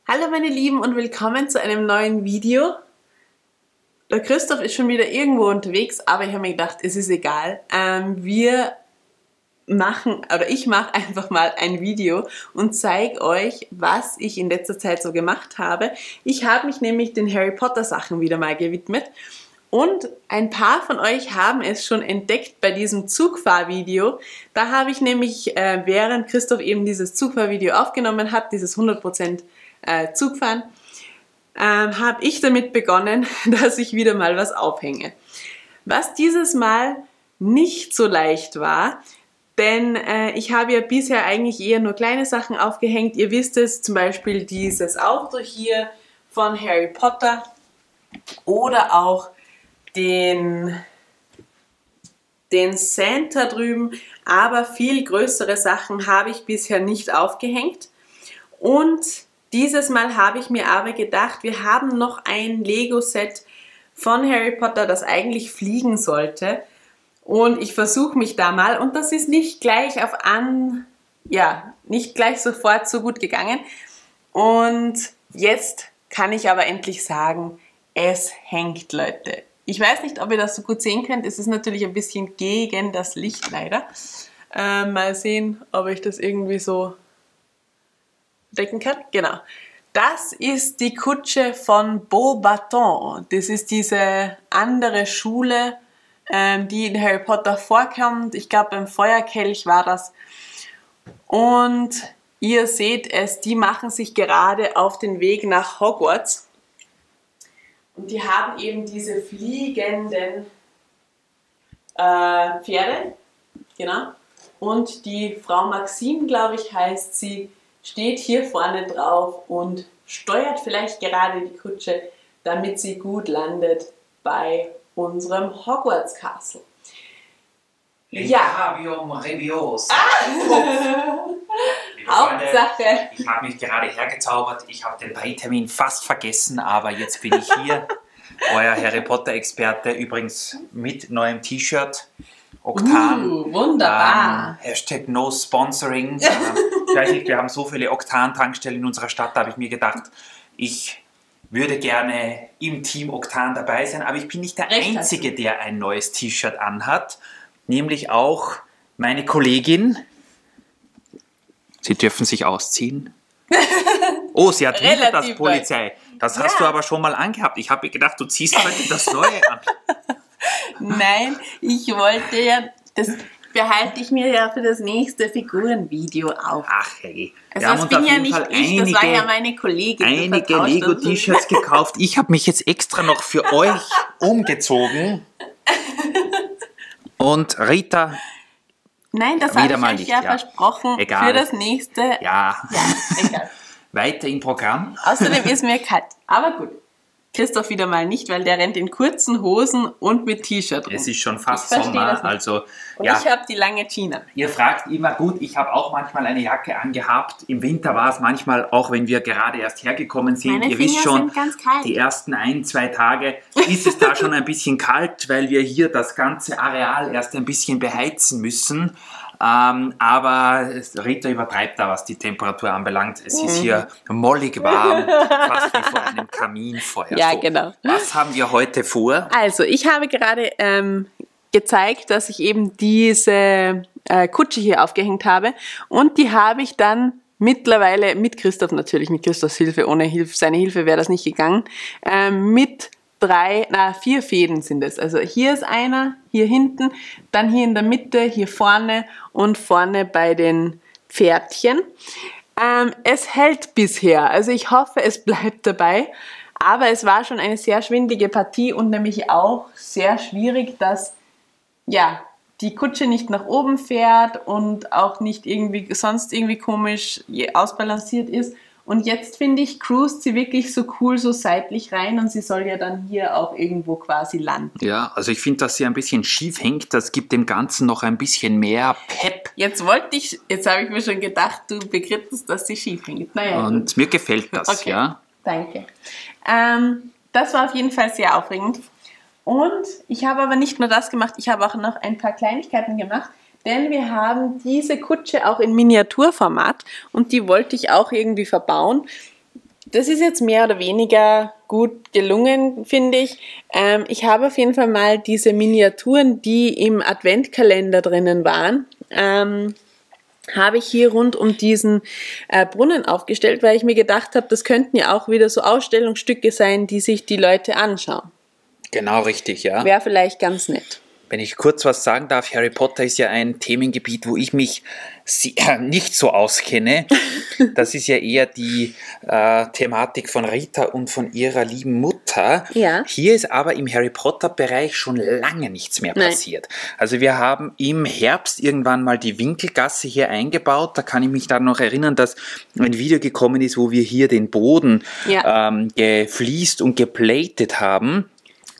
Hallo meine Lieben und willkommen zu einem neuen Video. Der Christoph ist schon wieder irgendwo unterwegs, aber ich habe mir gedacht, es ist egal. Ich mache einfach mal ein Video und zeige euch, was ich in letzter Zeit so gemacht habe. Ich habe mich nämlich den Harry Potter Sachen wieder mal gewidmet. Und ein paar von euch haben es schon entdeckt bei diesem Zugfahrvideo. Da habe ich nämlich, während Christoph eben dieses Zugfahrvideo aufgenommen hat, dieses 100% Zugfahren, habe ich damit begonnen, dass ich wieder mal was aufhänge. Was dieses Mal nicht so leicht war, denn ich habe ja bisher eigentlich eher nur kleine Sachen aufgehängt. Ihr wisst es, zum Beispiel dieses Auto hier von Harry Potter oder auch den Santa drüben, aber viel größere Sachen habe ich bisher nicht aufgehängt. Und dieses Mal habe ich mir aber gedacht, wir haben noch ein Lego-Set von Harry Potter, das eigentlich fliegen sollte. Und ich versuche mich da mal, und das ist nicht gleich nicht gleich sofort so gut gegangen. Und jetzt kann ich aber endlich sagen, es hängt, Leute. Ich weiß nicht, ob ihr das so gut sehen könnt. Es ist natürlich ein bisschen gegen das Licht leider. Mal sehen, ob ich das irgendwie so decken kann. Genau. Das ist die Kutsche von Beauxbatons. Das ist diese andere Schule, die in Harry Potter vorkommt. Ich glaube, beim Feuerkelch war das. Und ihr seht es, die machen sich gerade auf den Weg nach Hogwarts. Und die haben eben diese fliegenden Pferde. Genau. Und die Frau Maxime, glaube ich, heißt sie, steht hier vorne drauf und steuert vielleicht gerade die Kutsche, damit sie gut landet bei unserem Hogwarts Castle. Ja. Hauptsache. Ich habe mich gerade hergezaubert. Ich habe den Prätermin fast vergessen, aber jetzt bin ich hier. Euer Harry Potter Experte, übrigens mit neuem T-Shirt. Oktan. Wunderbar. Hashtag no sponsoring. Ich weiß nicht, wir haben so viele Oktan-Tankstellen in unserer Stadt, da habe ich mir gedacht, ich würde gerne im Team Oktan dabei sein, aber ich bin nicht der Einzige, der ein neues T-Shirt anhat, nämlich auch meine Kollegin. Sie dürfen sich ausziehen. Oh, sie hat wieder das Polizei. Das hast du aber schon mal angehabt. Ich habe mir gedacht, du ziehst heute das Neue an. Nein, ich wollte ja, das behalte ich mir ja für das nächste Figurenvideo auf. Ach hey. Also das bin ja nicht ich, das war ja meine Kollegin. Einige Lego-T-Shirts gekauft. Ich habe mich jetzt extra noch für euch umgezogen. Und Rita... Nein, das habe ich euch ja versprochen. Egal. Für das nächste. Ja, egal. Weiter im Programm. Außerdem ist mir kalt. Aber gut. Christoph wieder mal nicht, weil der rennt in kurzen Hosen und mit T-Shirt rum. Es ist schon fast Sommer, also und ja. Ich habe die lange Jeans. Ihr fragt immer, gut, ich habe auch manchmal eine Jacke angehabt. Im Winter war es manchmal, auch wenn wir gerade erst hergekommen sind. Meine ihr wisst schon, ganz kalt. Die ersten 1-2 Tage ist es da schon ein bisschen kalt, weil wir hier das ganze Areal erst ein bisschen beheizen müssen. Aber Rita übertreibt da, was die Temperatur anbelangt. Es ist hier mollig warm, fast wie vor einem Kaminfeuer. Ja, so, genau. Was haben wir heute vor? Also, ich habe gerade gezeigt, dass ich eben diese Kutsche hier aufgehängt habe. Und die habe ich dann mittlerweile, mit Christoph natürlich, mit Christophs Hilfe, ohne seine Hilfe wäre das nicht gegangen, mit 4 Fäden sind es. Also hier ist einer, hier hinten, dann hier in der Mitte, hier vorne und vorne bei den Pferdchen. Es hält bisher, also ich hoffe, es bleibt dabei, aber es war schon eine sehr schwindelige Partie und nämlich auch sehr schwierig, dass die Kutsche nicht nach oben fährt und auch nicht sonst irgendwie komisch ausbalanciert ist. Und jetzt, finde ich, cruist sie wirklich so cool so seitlich rein und sie soll ja dann hier auch irgendwo quasi landen. Ja, also ich finde, dass sie ein bisschen schief hängt, das gibt dem Ganzen noch ein bisschen mehr Pep. Jetzt habe ich mir schon gedacht, du begriffst, dass sie schief hängt. Naja, und gut. Mir gefällt das, okay. Ja. Danke. Das war auf jeden Fall sehr aufregend. Und ich habe aber nicht nur das gemacht, ich habe auch noch ein paar Kleinigkeiten gemacht. Denn wir haben diese Kutsche auch in Miniaturformat und die wollte ich auch irgendwie verbauen. das ist jetzt mehr oder weniger gut gelungen, finde ich. Ich habe auf jeden Fall mal diese Miniaturen, die im Adventkalender drinnen waren, habe ich hier rund um diesen Brunnen aufgestellt, weil ich mir gedacht habe, das könnten ja auch wieder so Ausstellungsstücke sein, die sich die Leute anschauen. Genau, richtig, ja. Wäre vielleicht ganz nett. Wenn ich kurz was sagen darf, Harry Potter ist ja ein Themengebiet, wo ich mich nicht so auskenne. Das ist ja eher die Thematik von Rita und von ihrer lieben Mutter. Ja. Hier ist aber im Harry Potter-Bereich schon lange nichts mehr passiert. Also wir haben im Herbst irgendwann mal die Winkelgasse hier eingebaut. Da kann ich mich dann noch erinnern, dass ein Video gekommen ist, wo wir hier den Boden gefliest und geplatet haben.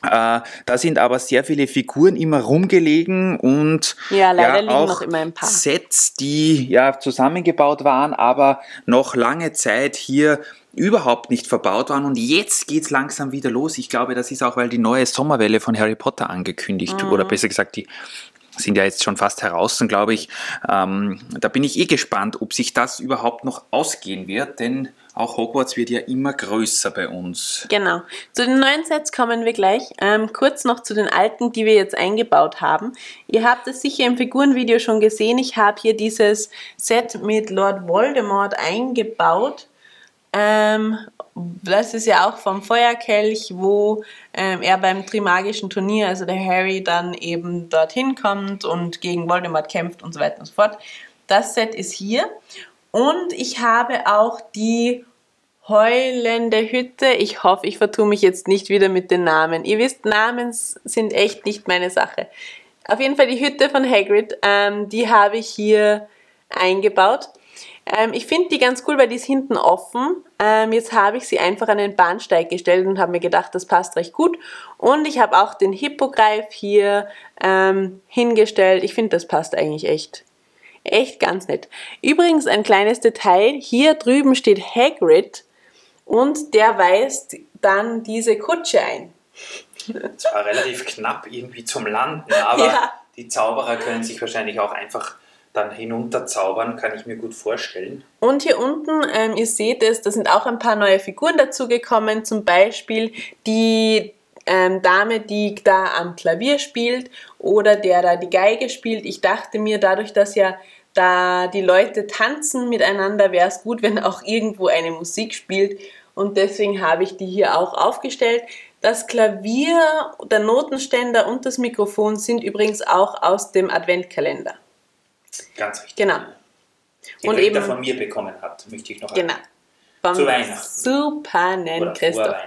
Da sind aber sehr viele Figuren immer rumgelegen und leider liegen auch noch immer ein paar Sets, die zusammengebaut waren, aber noch lange Zeit hier überhaupt nicht verbaut waren. Und jetzt geht es langsam wieder los. Ich glaube, das ist auch, weil die neue Sommerwelle von Harry Potter angekündigt, oder besser gesagt, die sind ja jetzt schon fast heraus, glaube ich. Da bin ich gespannt, ob sich das überhaupt noch ausgehen wird, denn auch Hogwarts wird ja immer größer bei uns. Genau. Zu den neuen Sets kommen wir gleich. Kurz noch zu den alten, die wir jetzt eingebaut haben. Ihr habt es sicher im Figurenvideo schon gesehen. Ich habe hier dieses Set mit Lord Voldemort eingebaut. Das ist ja auch vom Feuerkelch, wo er beim Trimagischen Turnier, also der Harry, dann eben dorthin kommt und gegen Voldemort kämpft und so weiter und so fort. Das Set ist hier. Und ich habe auch die heulende Hütte. Ich hoffe, ich vertue mich jetzt nicht wieder mit den Namen. Ihr wisst, Namen sind echt nicht meine Sache. Auf jeden Fall die Hütte von Hagrid, die habe ich hier eingebaut. Ich finde die ganz cool, weil die ist hinten offen. Jetzt habe ich sie einfach an den Bahnsteig gestellt und habe mir gedacht, das passt recht gut. Und ich habe auch den Hippogreif hier hingestellt. Ich finde, das passt eigentlich echt ganz nett. Übrigens ein kleines Detail, hier drüben steht Hagrid und der weist dann diese Kutsche ein. Das war relativ knapp irgendwie zum Landen, aber die Zauberer können sich wahrscheinlich auch einfach dann hinunterzaubern, kann ich mir gut vorstellen. Und hier unten, ihr seht es, da sind auch ein paar neue Figuren dazugekommen, zum Beispiel die Dame, die da am Klavier spielt oder der da die Geige spielt. Ich dachte mir, dadurch, dass ja da die Leute tanzen miteinander, wäre es gut, wenn auch irgendwo eine Musik spielt. Und deswegen habe ich die hier auch aufgestellt. Das Klavier, der Notenständer und das Mikrofon sind übrigens auch aus dem Adventkalender. Ganz richtig. Genau. Den und Rita von mir bekommen hat, möchte ich noch zu Weihnachten. Super nennen, Christoph.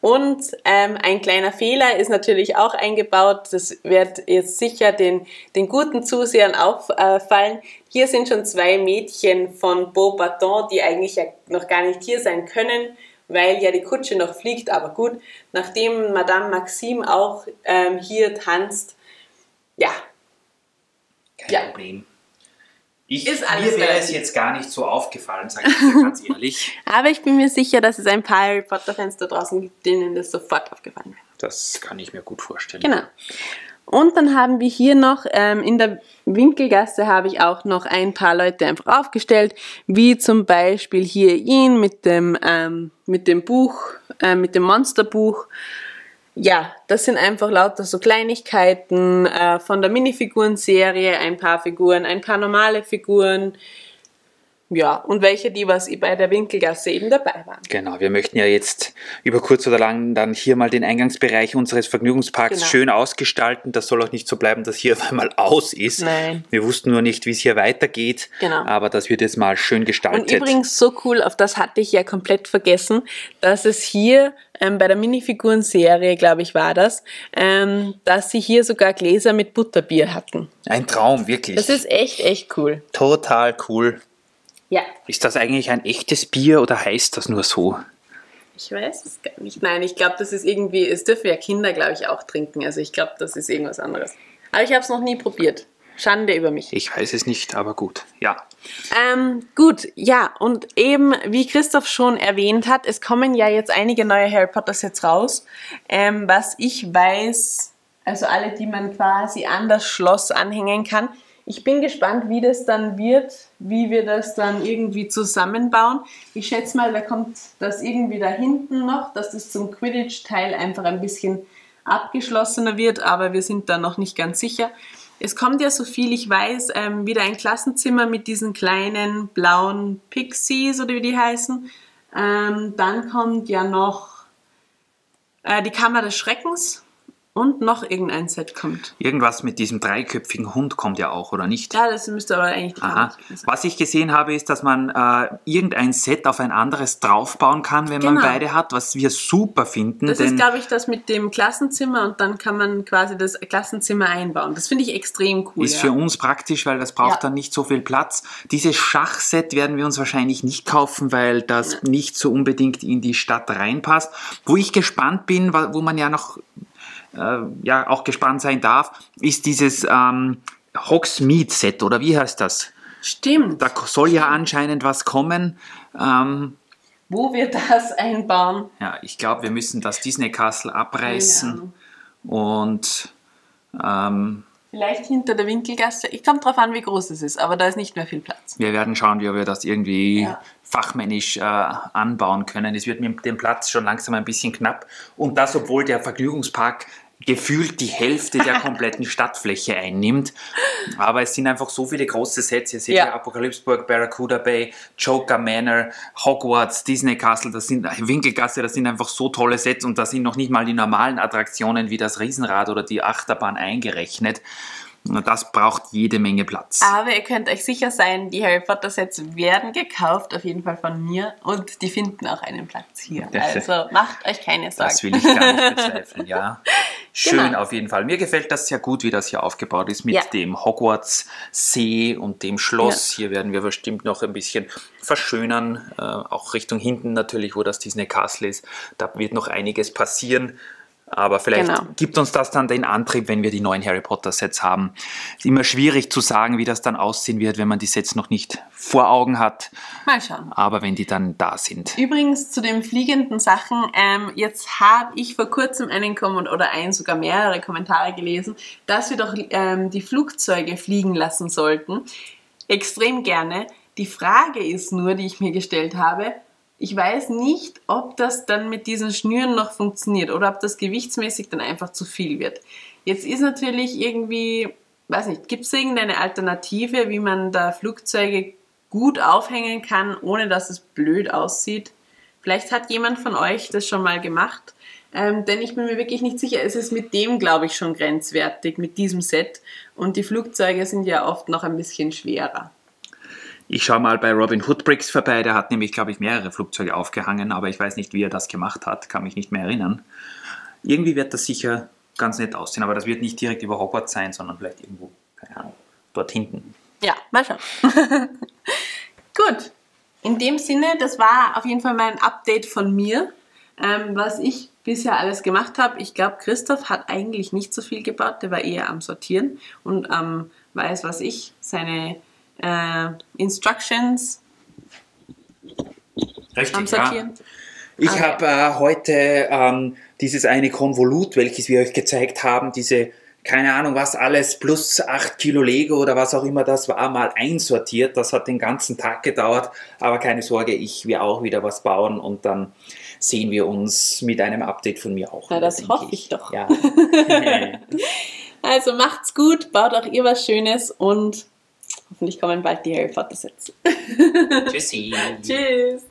Und ein kleiner Fehler ist natürlich auch eingebaut, das wird jetzt sicher den guten Zusehern auffallen. Hier sind schon 2 Mädchen von Beauxbaton, die eigentlich ja noch gar nicht hier sein können, weil ja die Kutsche noch fliegt, aber gut, nachdem Madame Maxime auch hier tanzt, Kein Problem. Mir wäre es jetzt gar nicht so aufgefallen, sage ich dir ganz ehrlich. Aber ich bin mir sicher, dass es ein paar Harry Potter-Fans da draußen gibt, denen das sofort aufgefallen wäre. Das kann ich mir gut vorstellen. Genau. Und dann haben wir hier noch, in der Winkelgasse habe ich auch noch ein paar Leute einfach aufgestellt, wie zum Beispiel hier ihn mit dem Buch, mit dem Monsterbuch. Ja, das sind einfach lauter so Kleinigkeiten von der Minifiguren-Serie, ein paar Figuren, ein paar normale Figuren. Ja, und welche, die was bei der Winkelgasse eben dabei waren. Genau, wir möchten ja jetzt über kurz oder lang dann hier mal den Eingangsbereich unseres Vergnügungsparks schön ausgestalten. Das soll auch nicht so bleiben, dass hier auf einmal aus ist. Nein. Wir wussten nur nicht, wie es hier weitergeht, aber das wird jetzt mal schön gestaltet. Und übrigens so cool, auf das hatte ich ja komplett vergessen, dass es hier bei der Minifiguren-Serie, glaube ich, war das, dass sie hier sogar Gläser mit Butterbier hatten. Ein Traum, wirklich. Das ist echt cool. Total cool. Ja. Ist das eigentlich ein echtes Bier oder heißt das nur so? Ich weiß es gar nicht. Nein, ich glaube, das ist irgendwie, es dürfen ja Kinder, glaube ich, auch trinken. Also ich glaube, das ist irgendwas anderes. Aber ich habe es noch nie probiert. Schande über mich. Ich weiß es nicht, aber gut, ja. Gut, ja, und eben, wie Christoph schon erwähnt hat, es kommen ja jetzt einige neue Harry Potter Sets raus. Was ich weiß, also alle, die man quasi an das Schloss anhängen kann. Ich bin gespannt, wie das dann wird, wie wir das dann irgendwie zusammenbauen. Ich schätze mal, da kommt das irgendwie da hinten noch, dass das zum Quidditch-Teil einfach ein bisschen abgeschlossener wird, aber wir sind da noch nicht ganz sicher. Es kommt ja, so viel ich weiß, wieder ein Klassenzimmer mit diesen kleinen blauen Pixies oder wie die heißen. Dann kommt ja noch die Kammer des Schreckens. Und noch irgendein Set kommt. Irgendwas mit diesem dreiköpfigen Hund kommt ja auch, oder nicht? Ja, das müsste aber eigentlich die Kammer sein. Was ich gesehen habe, ist, dass man irgendein Set auf ein anderes draufbauen kann, wenn man beide hat, was wir super finden. Das ist, glaube ich, das mit dem Klassenzimmer und dann kann man quasi das Klassenzimmer einbauen. Das finde ich extrem cool. Ist für uns praktisch, weil das braucht dann nicht so viel Platz. Dieses Schachset werden wir uns wahrscheinlich nicht kaufen, weil das nicht so unbedingt in die Stadt reinpasst. Wo ich gespannt bin, wo man ja noch auch gespannt sein darf, ist dieses Hogsmeade-Set, oder wie heißt das? Stimmt. Da soll ja anscheinend was kommen. Wo wir das einbauen? Ja, ich glaube, wir müssen das Disney Castle abreißen und vielleicht hinter der Winkelgasse. Ich komme drauf an, wie groß es ist, aber da ist nicht mehr viel Platz. Wir werden schauen, wie wir das irgendwie fachmännisch anbauen können. Es wird mit dem Platz schon langsam ein bisschen knapp. Und das, obwohl der Vergnügungspark gefühlt die Hälfte der kompletten Stadtfläche einnimmt. Aber es sind einfach so viele große Sets. Ihr seht ja Apokalypseburg, Barracuda Bay, Joker Manor, Hogwarts, Disney Castle, das sind Winkelgasse, das sind einfach so tolle Sets und da sind noch nicht mal die normalen Attraktionen wie das Riesenrad oder die Achterbahn eingerechnet. Und das braucht jede Menge Platz. Aber ihr könnt euch sicher sein, die Harry Potter Sets werden gekauft, auf jeden Fall von mir, und die finden auch einen Platz hier. Also macht euch keine Sorgen. Das will ich gar nicht bezweifeln, ja. Schön auf jeden Fall. Mir gefällt das sehr gut, wie das hier aufgebaut ist mit dem Hogwarts-See und dem Schloss. Hier werden wir bestimmt noch ein bisschen verschönern, auch Richtung hinten natürlich, wo das Disney Castle ist. Da wird noch einiges passieren. Aber vielleicht gibt uns das dann den Antrieb, wenn wir die neuen Harry Potter Sets haben. Ist immer schwierig zu sagen, wie das dann aussehen wird, wenn man die Sets noch nicht vor Augen hat. Mal schauen. Aber wenn die dann da sind. Übrigens zu den fliegenden Sachen, jetzt habe ich vor kurzem sogar mehrere Kommentare gelesen, dass wir doch die Flugzeuge fliegen lassen sollten. Extrem gerne. Die Frage ist nur, die ich mir gestellt habe, ich weiß nicht, ob das dann mit diesen Schnüren noch funktioniert oder ob das gewichtsmäßig dann einfach zu viel wird. Jetzt ist natürlich irgendwie, weiß nicht, gibt es irgendeine Alternative, wie man da Flugzeuge gut aufhängen kann, ohne dass es blöd aussieht? Vielleicht hat jemand von euch das schon mal gemacht, denn ich bin mir wirklich nicht sicher. Es ist mit dem, glaube ich, schon grenzwertig, mit diesem Set, und die Flugzeuge sind ja oft noch ein bisschen schwerer. Ich schaue mal bei Robin Hood Bricks vorbei, der hat nämlich, glaube ich, mehrere Flugzeuge aufgehangen, aber ich weiß nicht, wie er das gemacht hat, kann mich nicht mehr erinnern. Irgendwie wird das sicher ganz nett aussehen, aber das wird nicht direkt über Hogwarts sein, sondern vielleicht irgendwo, keine Ahnung, dort hinten. Ja, mal schauen. Gut, in dem Sinne, das war auf jeden Fall mein Update von mir, was ich bisher alles gemacht habe. Ich glaube, Christoph hat eigentlich nicht so viel gebaut, der war eher am Sortieren und seine Instructions am Sortieren. Ja. Ich habe heute dieses eine Konvolut, welches wir euch gezeigt haben, diese, keine Ahnung was alles, plus 8 Kilo Lego oder was auch immer das war, mal einsortiert. Das hat den ganzen Tag gedauert, aber keine Sorge, ich will auch wieder was bauen und dann sehen wir uns mit einem Update von mir auch. Na, das hoffe ich doch. Ja. Also macht's gut, baut auch ihr was Schönes und hoffentlich kommen bald die Harry Potter Sets. Tschüssi. Tschüss.